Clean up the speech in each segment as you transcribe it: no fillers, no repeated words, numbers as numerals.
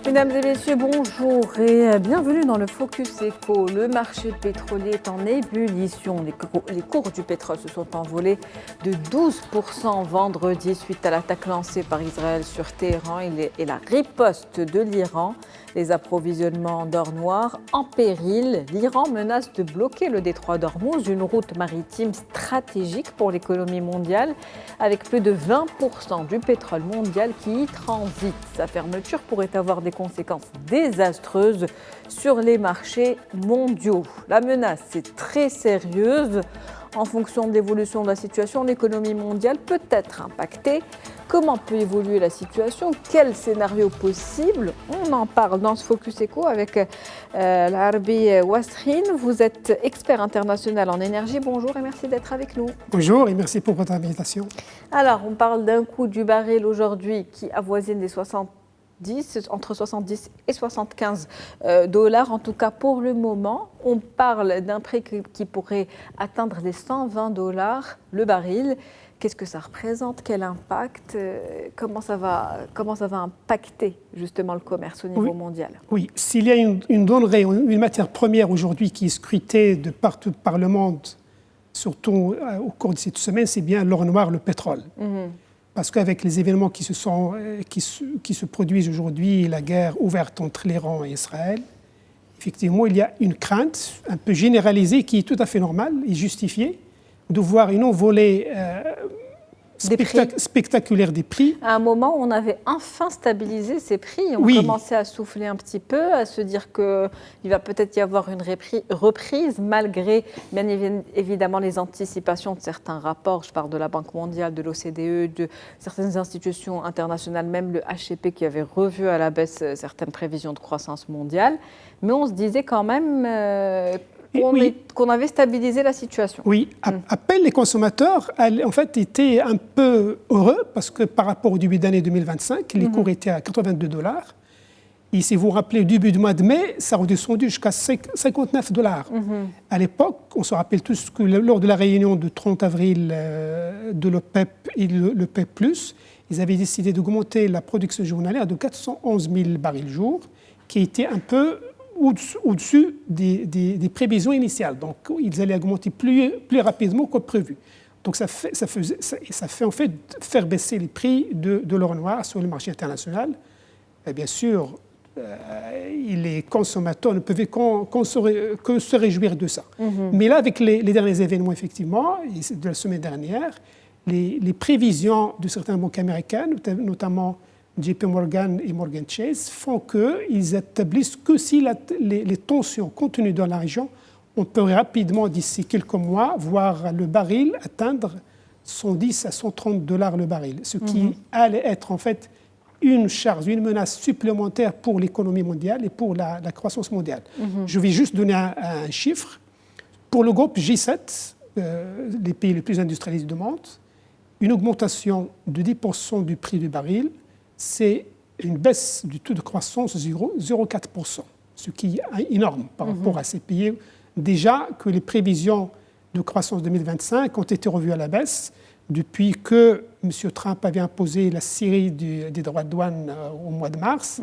Mesdames et messieurs, bonjour et bienvenue dans le Focus Éco. Le marché pétrolier est en ébullition. Les cours du pétrole se sont envolés de 12% vendredi suite à l'attaque lancée par Israël sur Téhéran et la riposte de l'Iran. Les approvisionnements d'or noir en péril. L'Iran menace de bloquer le détroit d'Ormuz, une route maritime stratégique pour l'économie mondiale, avec plus de 20% du pétrole mondial qui y transite. Sa fermeture pourrait avoir des conséquences désastreuses sur les marchés mondiaux. La menace est très sérieuse. En fonction de l'évolution de la situation, l'économie mondiale peut être impactée. Comment peut évoluer la situation? Quel scénario possible? On en parle dans ce Focus Éco avec Larbi Wasrin. Vous êtes expert international en énergie. Bonjour et merci d'être avec nous. Bonjour et merci pour votre invitation. Alors, on parle d'un coût du baril aujourd'hui qui avoisine les entre 70 et 75 dollars, en tout cas pour le moment. On parle d'un prix qui pourrait atteindre les 120 dollars le baril. Qu'est-ce que ça représente? Quel impact? Comment ça va impacter justement le commerce au niveau mondial? Oui, s'il y a une denrée, une matière première aujourd'hui qui est scrutée de partout par le monde, surtout au cours de cette semaine, c'est bien l'or noir, le pétrole. Parce qu'avec les événements qui se produisent aujourd'hui, la guerre ouverte entre l'Iran et Israël, effectivement, il y a une crainte un peu généralisée qui est tout à fait normale et justifiée de voir une envolée spectaculaire des prix. À un moment, on avait enfin stabilisé ces prix. On commençait à souffler un petit peu, à se dire qu'il va peut-être y avoir une reprise, malgré bien évidemment les anticipations de certains rapports. Je parle de la Banque mondiale, de l'OCDE, de certaines institutions internationales, même le HCP qui avait revu à la baisse certaines prévisions de croissance mondiale. Mais on se disait quand même qu'on avait stabilisé la situation. Oui, à peine les consommateurs en fait, étaient un peu heureux parce que par rapport au début d'année 2025, les cours étaient à 82 dollars. Et si vous vous rappelez, au début du mois de mai, ça a redescendu jusqu'à 59 dollars. À l'époque, on se rappelle tous que lors de la réunion du 30 avril de l'OPEP et le PEP+, ils avaient décidé d'augmenter la production journalière de 411 000 barils jour, qui était un peu au-dessus des prévisions initiales. Donc, ils allaient augmenter plus rapidement que prévu. Donc, ça fait en fait faire baisser les prix de l'or noir sur le marché international. Et bien sûr, les consommateurs ne pouvaient que se réjouir de ça. Mais là, avec les derniers événements, effectivement, de la semaine dernière, les prévisions de certaines banques américaines, notamment JP Morgan et Morgan Chase, font qu'ils établissent que si les tensions continuent dans la région, on peut rapidement, d'ici quelques mois, voir le baril atteindre 110 à 130 dollars le baril, ce qui allait être en fait une charge, une menace supplémentaire pour l'économie mondiale et pour la croissance mondiale. Je vais juste donner un chiffre. Pour le groupe G7, les pays les plus industrialisés du monde, une augmentation de 10% du prix du baril, c'est une baisse du taux de croissance de 0,4%, ce qui est énorme par rapport à ces pays. Déjà que les prévisions de croissance 2025 ont été revues à la baisse depuis que M. Trump avait imposé la série des droits de douane au mois de mars.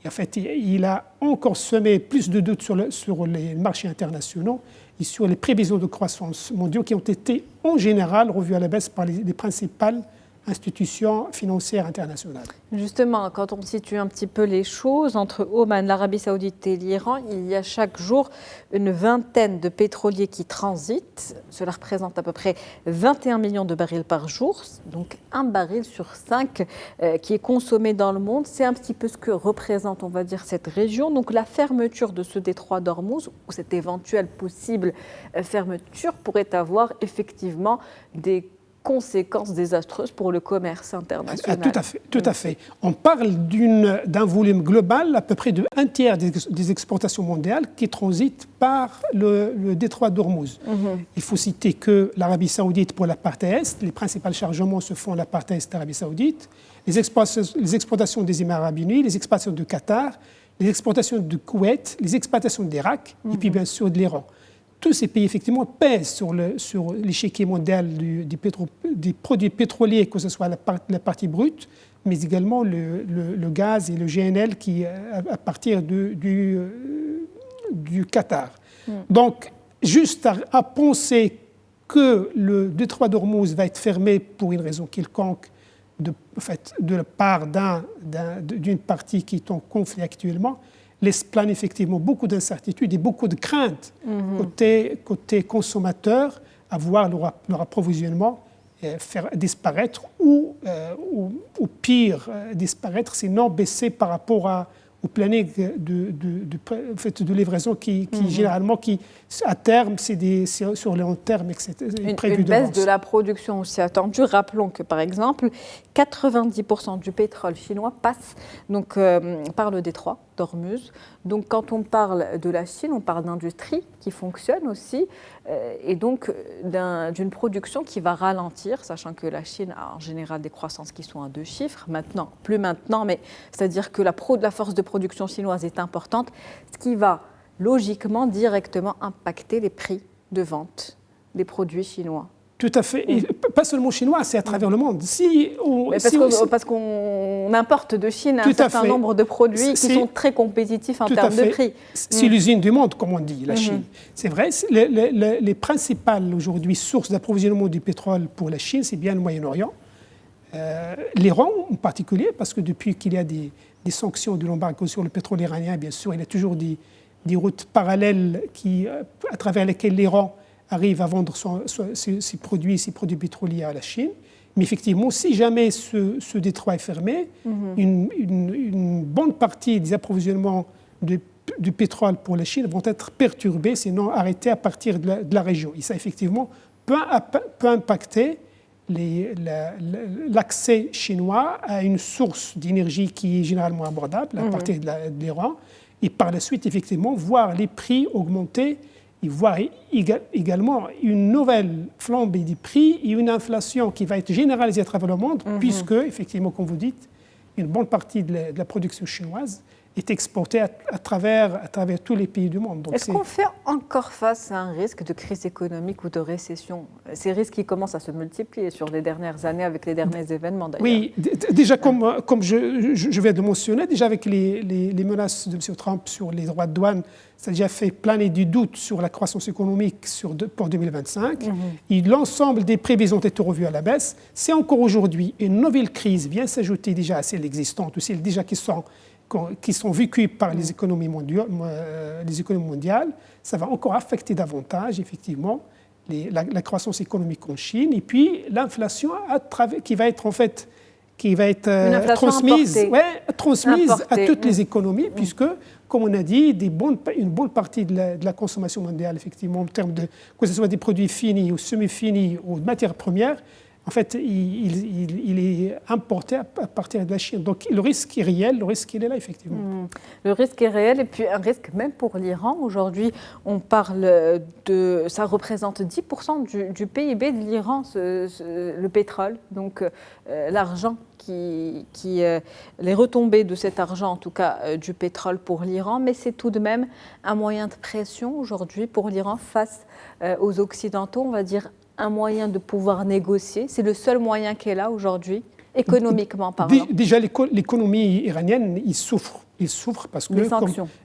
Et en fait, il a encore semé plus de doutes sur les marchés internationaux et sur les prévisions de croissance mondiaux qui ont été en général revues à la baisse par les principales institutions financières internationales. Justement, quand on situe un petit peu les choses, entre Oman, l'Arabie Saoudite et l'Iran, il y a chaque jour une vingtaine de pétroliers qui transitent. Cela représente à peu près 21 millions de barils par jour, donc un baril sur 5 qui est consommé dans le monde. C'est un petit peu ce que représente, on va dire, cette région. Donc la fermeture de ce détroit d'Ormuz, ou cette éventuelle possible fermeture, pourrait avoir effectivement des conséquences désastreuses pour le commerce international. Tout à fait. On parle d'un volume global, à peu près de un tiers des exportations mondiales qui transitent par le détroit d'Ormuz. Il faut citer que l'Arabie Saoudite, pour la partie Est, les principaux chargements se font à la partie Est de l'Arabie Saoudite, les exportations des Émirats arabes unis, les exportations du Qatar, les exportations du Koweït, les exportations d'Irak et puis bien sûr de l'Iran. tous ces pays, effectivement, pèsent sur l'échiquier mondial des produits pétroliers, que ce soit la partie brute, mais également le gaz et le GNL à partir du Qatar. Donc, juste à penser que le détroit d'Ormuz va être fermé pour une raison quelconque, de la part d'une partie qui est en conflit actuellement, laisse planer effectivement beaucoup d'incertitudes et beaucoup de craintes côté consommateur à voir leur approvisionnement faire disparaître ou pire disparaître, sinon baisser par rapport au planning de livraison qui généralement, à terme, c'est sur le long terme, etc. Une baisse de la production aussi attendue. Rappelons que, par exemple, 90% du pétrole chinois passe donc, par le détroit d'Ormuz. Donc, quand on parle de la Chine, on parle d'industrie qui fonctionne aussi, et donc d'une production qui va ralentir, sachant que la Chine a en général des croissances qui sont à 2 chiffres. Maintenant, plus maintenant, mais c'est-à-dire que la force de production chinoise est importante, ce qui va logiquement, directement impacter les prix de vente des produits chinois. Tout à fait. Et pas seulement chinois, c'est à travers le monde. Parce qu'on importe de Chine un certain nombre de produits qui sont très compétitifs en termes de prix. C'est l'usine du monde, comme on dit, la Chine. C'est vrai, les principales aujourd'hui sources d'approvisionnement du pétrole pour la Chine, c'est bien le Moyen-Orient. L'Iran en particulier, parce que depuis qu'il y a des sanctions de l'embargo sur le pétrole iranien, bien sûr, il y a toujours des routes parallèles à travers lesquelles l'Iran arrive à vendre ses produits pétroliers à la Chine. Mais effectivement, si jamais ce détroit est fermé, une bonne partie des approvisionnements du pétrole pour la Chine vont être perturbés, sinon arrêtés à partir de la région. Et ça, effectivement, peut impacter l'accès chinois à une source d'énergie qui est généralement abordable à partir de l'Iran. Et par la suite, effectivement, voir les prix augmenter et voir également une nouvelle flambée des prix et une inflation qui va être généralisée à travers le monde, puisque, effectivement, comme vous dites, une bonne partie de la production chinoise est exportée à travers tous les pays du monde. Est-ce qu'on fait encore face à un risque de crise économique ou de récession? Ces risques qui commencent à se multiplier sur les dernières années avec les derniers événements, d'ailleurs. Oui, déjà, comme je viens de mentionner, déjà avec les menaces de M. Trump sur les droits de douane, ça a déjà fait planer du doute sur la croissance économique pour 2025. Et l'ensemble des prévisions ont été revues à la baisse. C'est encore aujourd'hui une nouvelle crise vient s'ajouter déjà à celles existantes, ou celles déjà qui sont vécues par les économies mondiales. Ça va encore affecter davantage, effectivement, la croissance économique en Chine. Et puis l'inflation qui va être transmise à toutes les économies, puisque, comme on a dit, une bonne partie de la consommation mondiale, effectivement, en termes que ce soit des produits finis ou semi-finis ou de matières premières, en fait, il est importé à partir de la Chine. Donc le risque est réel, le risque il est là, effectivement. Le risque est réel, et puis un risque même pour l'Iran. Aujourd'hui, on parle ça représente 10% du PIB de l'Iran, le pétrole. Donc l'argent les retombées de cet argent, en tout cas du pétrole pour l'Iran, mais c'est tout de même un moyen de pression aujourd'hui pour l'Iran face aux Occidentaux, on va dire un moyen de pouvoir négocier. C'est le seul moyen qu'elle a aujourd'hui, économiquement parlant. Déjà, l'économie iranienne, il souffre parce que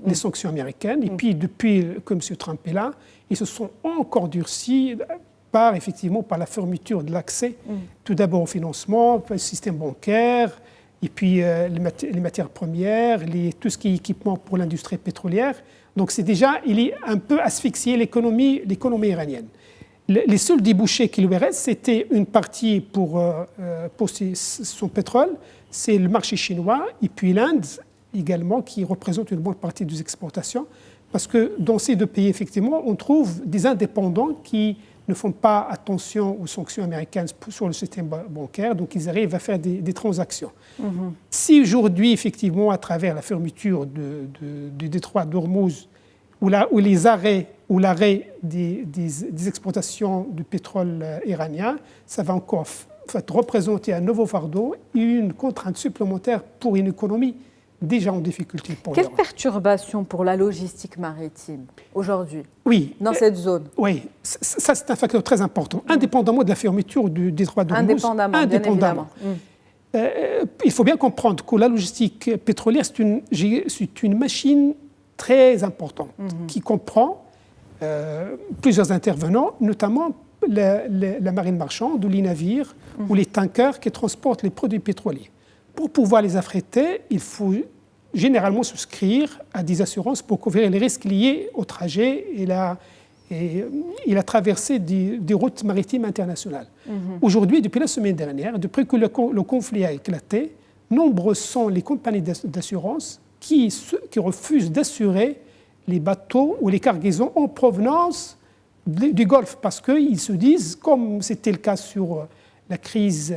les sanctions américaines, et puis depuis que M. Trump est là, ils se sont encore durcis par la fermeture de l'accès, tout d'abord au financement, au système bancaire, et puis les matières premières, tout ce qui est équipement pour l'industrie pétrolière. Donc il est un peu asphyxié l'économie iranienne. Les seuls débouchés qui lui restent, c'était une partie pour son pétrole, c'est le marché chinois, et puis l'Inde également, qui représente une bonne partie des exportations, parce que dans ces 2 pays, effectivement, on trouve des indépendants qui ne font pas attention aux sanctions américaines sur le système bancaire, donc ils arrivent à faire des transactions. Si aujourd'hui, effectivement, à travers la fermeture du détroit d'Ormuz, ou l'arrêt des exportations de pétrole iranien, ça va encore représenter un nouveau fardeau et une contrainte supplémentaire pour une économie déjà en difficulté pour Quelle l'Europe. perturbation pour la logistique maritime aujourd'hui Oui, dans cette zone? oui, ça c'est un facteur très important, indépendamment de la fermeture du détroit d'Ormuz. Indépendamment, bien évidemment. Il faut bien comprendre que la logistique pétrolière, c'est une machine très importante qui comprend plusieurs intervenants, notamment la marine marchande ou les navires ou les tankers qui transportent les produits pétroliers. Pour pouvoir les affréter, il faut généralement souscrire à des assurances pour couvrir les risques liés au trajet et la traversée des routes maritimes internationales. Aujourd'hui, depuis la semaine dernière, depuis que le conflit a éclaté, nombreux sont les compagnies d'assurance qui refusent d'assurer les bateaux ou les cargaisons en provenance du Golfe, parce qu'ils se disent, comme c'était le cas sur la crise,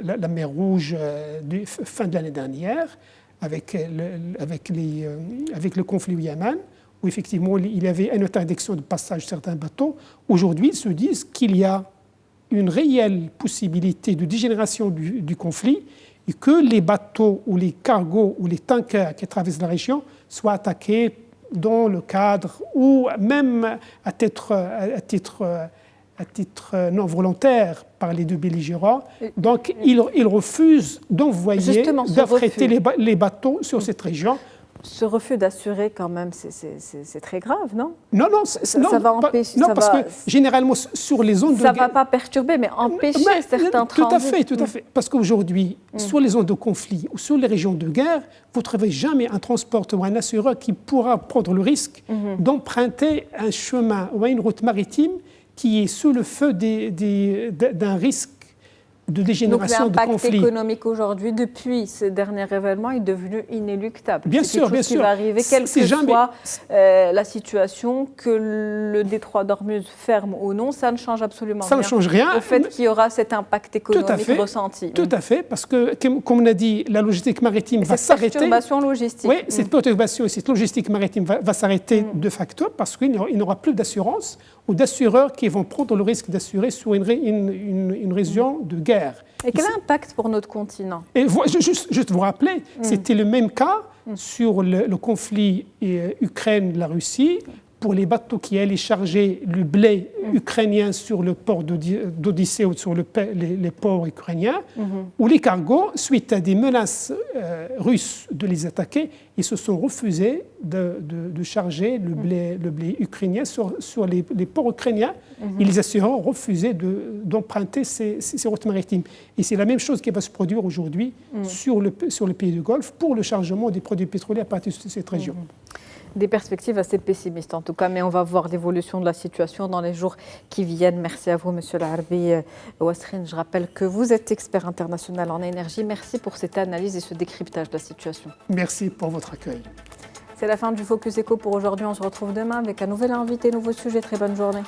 la mer Rouge fin de l'année dernière, avec le conflit au Yémen, où effectivement il y avait une interdiction de passage de certains bateaux, aujourd'hui ils se disent qu'il y a une réelle possibilité de dégénération du conflit et que les bateaux ou les cargos ou les tankers qui traversent la région soient attaqués dans le cadre ou même à titre non volontaire par les deux belligérants. Donc, ils refusent d'envoyer, d'affréter les bateaux sur cette région. Ce refus d'assurer, quand même, c'est très grave, non? Non, ça va empêcher. Non, parce que généralement, sur les zones de guerre. Ça ne va pas perturber, mais empêcher certains transits. Tout à fait. Parce qu'aujourd'hui, sur les zones de conflit ou sur les régions de guerre, vous ne trouverez jamais un transporteur ou un assureur qui pourra prendre le risque d'emprunter un chemin ou une route maritime qui est sous le feu d'un risque de dégénération, de conflit. Donc l'impact économique aujourd'hui, depuis ce dernier événement, est devenu inéluctable. Bien sûr, bien sûr. Qui va arriver, quelle que soit la situation, que le détroit d'Ormuz ferme ou non, ça ne change absolument rien. Ça ne change rien. Au fait qu'il y aura cet impact économique ressenti. Tout à fait, parce que, comme on a dit, la logistique maritime va s'arrêter. Cette perturbation logistique. Oui, cette perturbation et cette logistique maritime va s'arrêter de facto, parce qu'il n'y aura plus d'assurance ou d'assureurs qui vont prendre le risque d'assurer sur une région de guerre. Et quel impact pour notre continent? Et juste vous rappeler, c'était le même cas sur le conflit Ukraine-la Russie, pour les bateaux qui allaient charger le blé ukrainien sur le port d'Odyssée ou sur les ports ukrainiens, où les cargos, suite à des menaces russes de les attaquer, ils se sont refusés de charger le blé ukrainien sur les ports ukrainiens. Et les assureurs ont refusé d'emprunter ces routes maritimes. Et c'est la même chose qui va se produire aujourd'hui sur le pays du Golfe pour le chargement des produits pétroliers à partir de cette région. Des perspectives assez pessimistes en tout cas, mais on va voir l'évolution de la situation dans les jours qui viennent. Merci à vous, Monsieur Larbi Ouassrine. Je rappelle que vous êtes expert international en énergie. Merci pour cette analyse et ce décryptage de la situation. Merci pour votre accueil. C'est la fin du Focus Eco pour aujourd'hui. On se retrouve demain avec un nouvel invité, nouveau sujet. Très bonne journée.